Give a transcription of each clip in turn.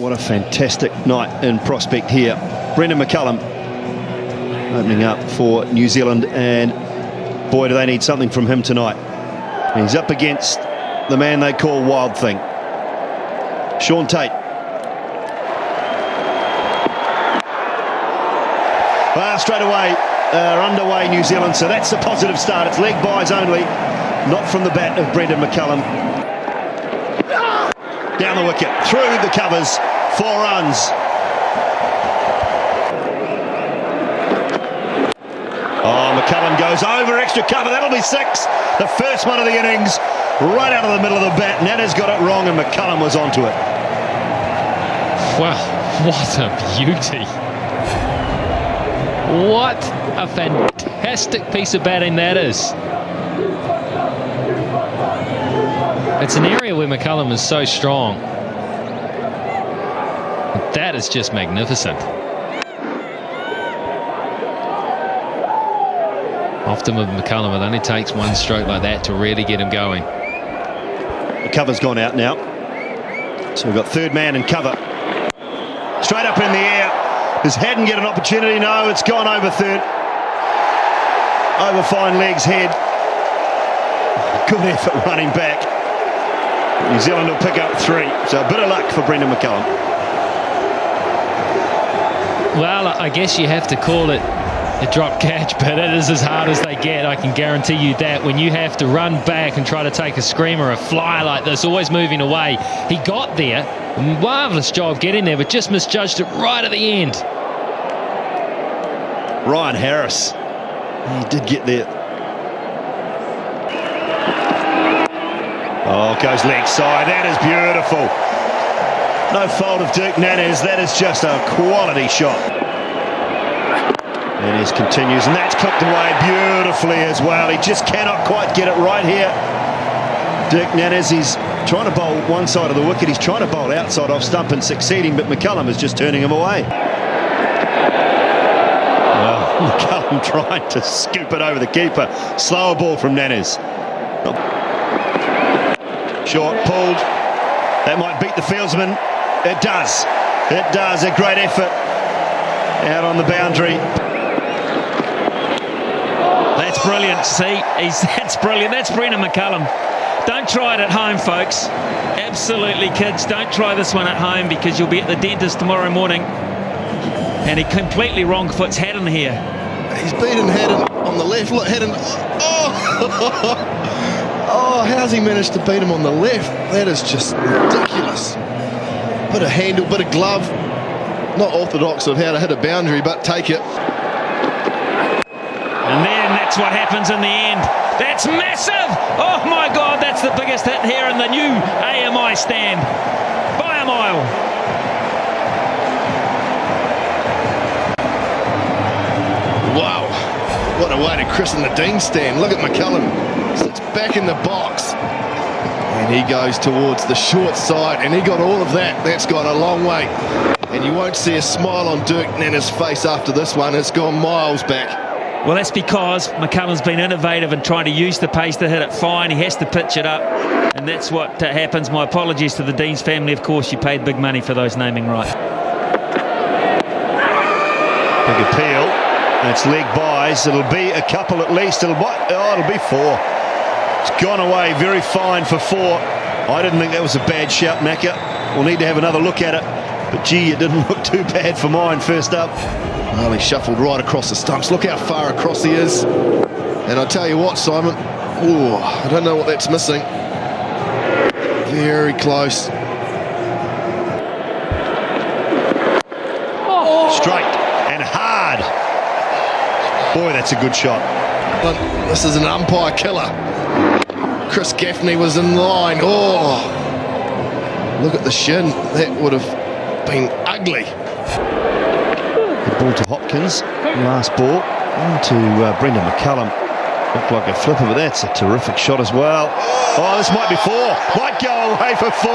What a fantastic night in Prospect here. Brendon McCullum opening up for New Zealand, and boy, do they need something from him tonight. He's up against the man they call Wild Thing, Shaun Tait. Well, straight away, underway New Zealand, so that's the positive start. It's leg byes only, not from the bat of Brendon McCullum. Down the wicket, through the covers, 4 runs. Oh, McCullum goes over extra cover, that'll be 6. The first one of the innings, right out of the middle of the bat. Nanner's got it wrong and McCullum was onto it. Wow, what a beauty. What a fantastic piece of batting that is. It's an area where McCullum is so strong. That is just magnificent. Often with McCullum, it only takes one stroke like that to really get him going. The cover's gone out now. So we've got third man in cover. Straight up in the air. Does Haddon get an opportunity? No, it's gone over third. Over fine legs, head. Good effort running back. New Zealand will pick up 3. So a bit of luck for Brendon McCullum. Well, I guess you have to call it a drop catch, but it is as hard as they get. I can guarantee you that. When you have to run back and try to take a screamer, a fly like this, always moving away. He got there. Marvellous job getting there, but just misjudged it right at the end. Ryan Harris. He did get there. Oh, goes leg side. That is beautiful. No fault of Dirk Nannes. That is just a quality shot. Nannes continues, and that's clipped away beautifully as well. He just cannot quite get it right here. Dirk Nannes, he's trying to bowl one side of the wicket. He's trying to bowl outside off stump and succeeding, but McCullum is just turning him away. Well, McCullum trying to scoop it over the keeper. Slower ball from Nannes. Short, pulled. That might beat the fieldsman. It does. It does. A great effort out on the boundary. That's brilliant. See, that's brilliant. That's Brendon McCullum. Don't try it at home, folks. Absolutely, kids. Don't try this one at home because you'll be at the dentist tomorrow morning. And he completely wrong foots Haddon here. He's beaten Haddon on the left. Look, Haddon. Oh! Oh, how's he managed to beat him on the left? That is just ridiculous. Bit of handle, bit of glove. Not orthodox of how to hit a boundary, but take it. And then that's what happens in the end. That's massive! Oh my God, that's the biggest hit here in the new AMI stand. By a mile. Wow, what a way to christen the Dean stand. Look at McCullum. Sits back in the box. And he goes towards the short side, and he got all of that. That's gone a long way. And you won't see a smile on Dirk Nanner's face after this one. It's gone miles back. Well, that's because McCullum's been innovative and trying to use the pace to hit it fine. He has to pitch it up, and that's what happens. My apologies to the Dean's family. Of course, you paid big money for those naming rights. Big appeal. That's leg byes. It'll be a couple at least. It'll be 4. It's gone away very fine for 4. I didn't think that was a bad shout, Macca. We'll need to have another look at it. But gee, it didn't look too bad for mine first up. Well, he shuffled right across the stumps. Look how far across he is. And I tell you what, Simon, ooh, I don't know what that's missing. Very close. Straight and hard. Boy, that's a good shot. This is an umpire killer. Chris Gaffney was in line. Oh, look at the shin. That would have been ugly. The ball to Hopkins. Last ball. On to Brendon McCullum. Looked like a flipper, but that's a terrific shot as well. Oh, this might be 4. Might go away for 4.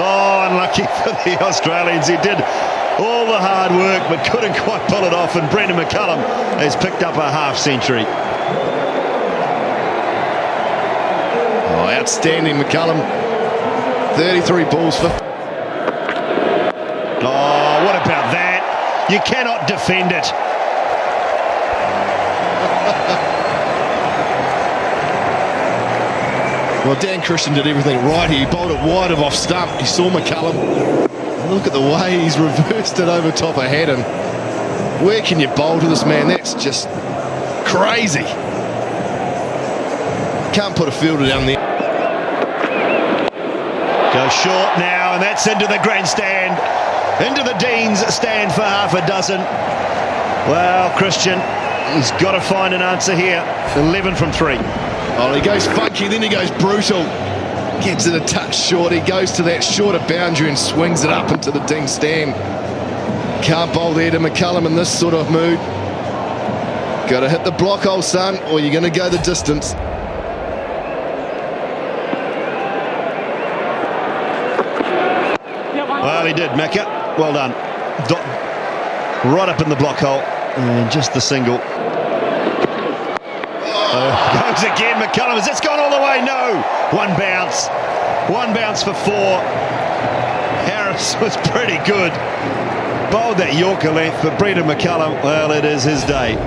Oh, unlucky for the Australians. He did all the hard work, but couldn't quite pull it off. And Brendon McCullum has picked up a half century. Oh, outstanding McCullum. 33 balls for... Oh, what about that? You cannot defend it. Well, Dan Christian did everything right here. He bowled it wide of off stump. He saw McCullum. Look at the way he's reversed it over top of Haddon. Where can you bowl to this man? That's just crazy. Can't put a fielder down there. Goes short now, and that's into the grandstand. Into the Dean's stand for half a dozen. Well, Christian, he's got to find an answer here. 11 from 3. Oh, he goes funky, then he goes brutal. Gets it a touch short. He goes to that shorter boundary and swings it up into the Dean stand. Can't bowl there to McCullum in this sort of mood. Got to hit the block hole, son, or you're going to go the distance. Well, he did, Macca. Well done. Right up in the block hole. And just the single. Goes again, McCullum. Has this gone all the way? No. One bounce. One bounce for 4. Harris was pretty good. Bowled that Yorker length, but Brendan McCullum, well, it is his day.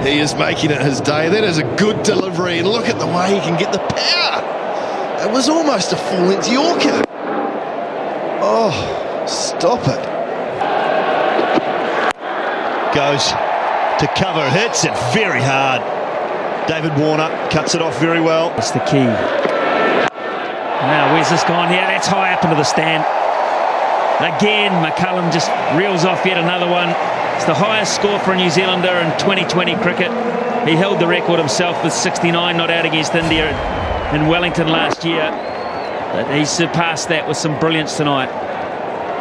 He is making it his day. That is a good delivery. And look at the way he can get the power. It was almost a full-length Yorker. Oh, stop it. Goes to cover, hits it very hard. David Warner cuts it off very well. That's the key. Now, where's this gone here? That's high up into the stand. Again, McCullum just reels off yet another one. It's the highest score for a New Zealander in 2020 cricket. He held the record himself with 69 not out against India in Wellington last year. But he surpassed that with some brilliance tonight.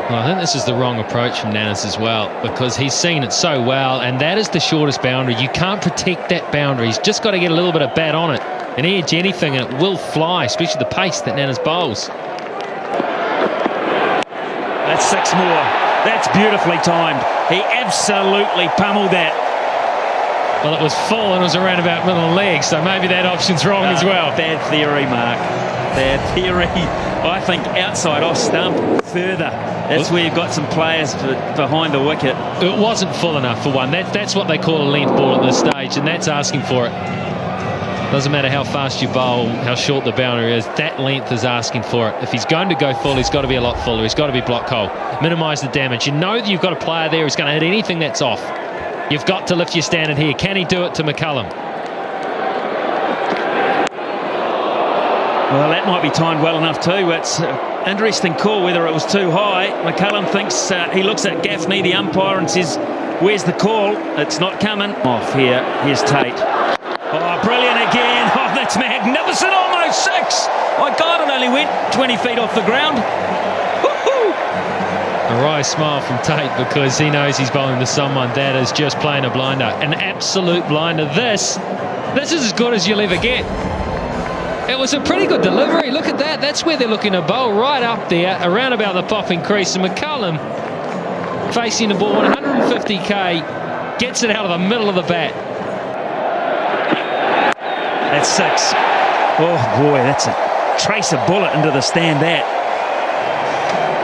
Well, I think this is the wrong approach from Nannes as well, because he's seen it so well, and that is the shortest boundary. You can't protect that boundary. He's just got to get a little bit of bat on it and edge anything, and it will fly, especially the pace that Nannes bowls. That's 6 more. That's beautifully timed. He absolutely pummeled that. Well, it was full and it was around about middle leg, so maybe that option's wrong as well. Bad theory, Mark. Bad theory. I think outside off stump further. That's where you've got some players behind the wicket. It wasn't full enough for one. That's what they call a length ball at this stage, and that's asking for it. Doesn't matter how fast you bowl, how short the boundary is, that length is asking for it. If he's going to go full, he's got to be a lot fuller. He's got to be block hole. Minimise the damage. You know that you've got a player there who's going to hit anything that's off. You've got to lift your standard here. Can he do it to McCullum? Well, that might be timed well enough too. It's an interesting call whether it was too high. McCullum thinks, he looks at Gaffney, the umpire, and says, where's the call? It's not coming. Off here. Here's Tate. Oh, brilliant again. Oh, that's magnificent. Almost 6. My God, it only went 20 feet off the ground. Woo-hoo! A wry smile from Tate, because he knows he's bowling to someone that is just playing a blinder. An absolute blinder. This is as good as you'll ever get. It was a pretty good delivery. Look at that. That's where they're looking to bowl, right up there, around about the popping crease. And McCullum, facing the ball 150k, gets it out of the middle of the bat. That's 6. Oh boy, that's a trace of bullet into the stand. That.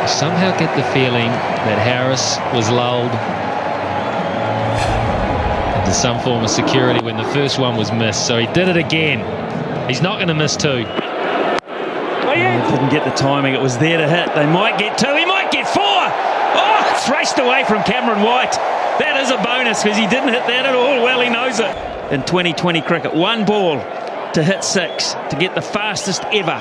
I somehow get the feeling that Harris was lulled into some form of security when the first one was missed. So he did it again. He's not going to miss 2. Didn't get the timing. It was there to hit. They might get 2. He might get 4. Oh, it's raced away from Cameron White. That is a bonus because he didn't hit that at all. Well, he knows it. In 2020 cricket, 1 ball to hit 6 to get the fastest ever.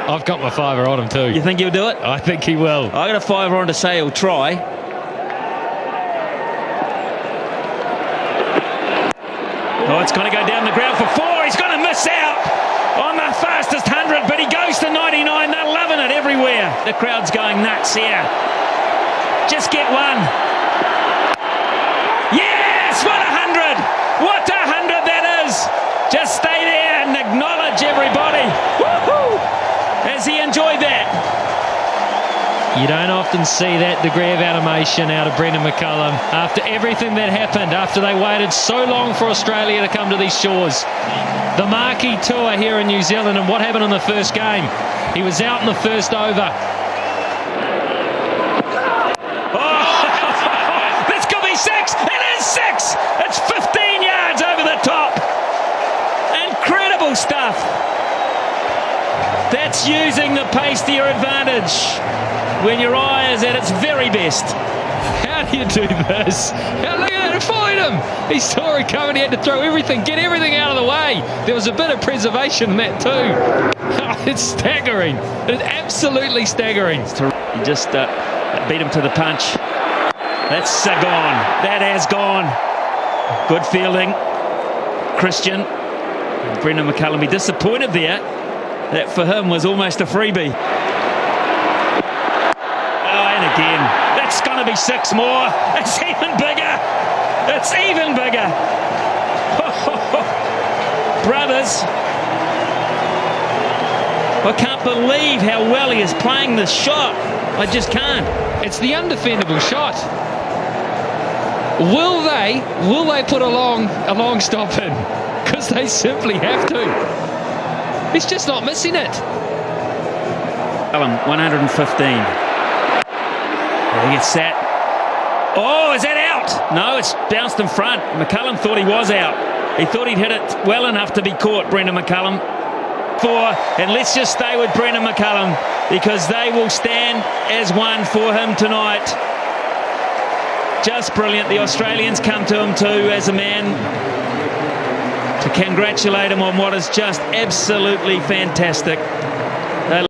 I've got my 5er on him too. You think he'll do it? I think he will. I got a 5er on to say he'll try. Oh, it's going to go down the ground for 4. He's going to miss out on the fastest 100, but he goes to 99. They're loving it everywhere. The crowd's going nuts here. Just get 1. Yes, what a 100. What a 100 that is. Just stay there and acknowledge everybody. Woohoo! Has he enjoyed that? You don't often see that degree of animation out of Brendan McCullum after everything that happened, after they waited so long for Australia to come to these shores. The marquee tour here in New Zealand, and what happened in the first game? He was out in the first over. Oh, this could be 6. It is 6. It's 15 yards over the top. Incredible stuff. That's using the pace to your advantage when your eye is at its very best. How do you do this? Look at it, find him. He saw it coming, he had to throw everything, get everything out of the way. There was a bit of preservation in that too. It's staggering. It's absolutely staggering. He just beat him to the punch. That's gone. That has gone. Good fielding. Christian. Brendan McCullum be disappointed there. That for him was almost a freebie. Oh, and again. That's going to be 6 more. It's even bigger. It's even bigger. Brothers. I can't believe how well he is playing this shot. I just can't. It's the undefendable shot. Will they put a long stop in? Because they simply have to. He's just not missing it. 115. He gets set. Oh, is that out? No, it's bounced in front. McCullum thought he was out. He thought he'd hit it well enough to be caught, Brendan McCullum. And let's just stay with Brendan McCullum because they will stand as one for him tonight. Just brilliant. The Australians come to him too as a man to congratulate him on what is just absolutely fantastic.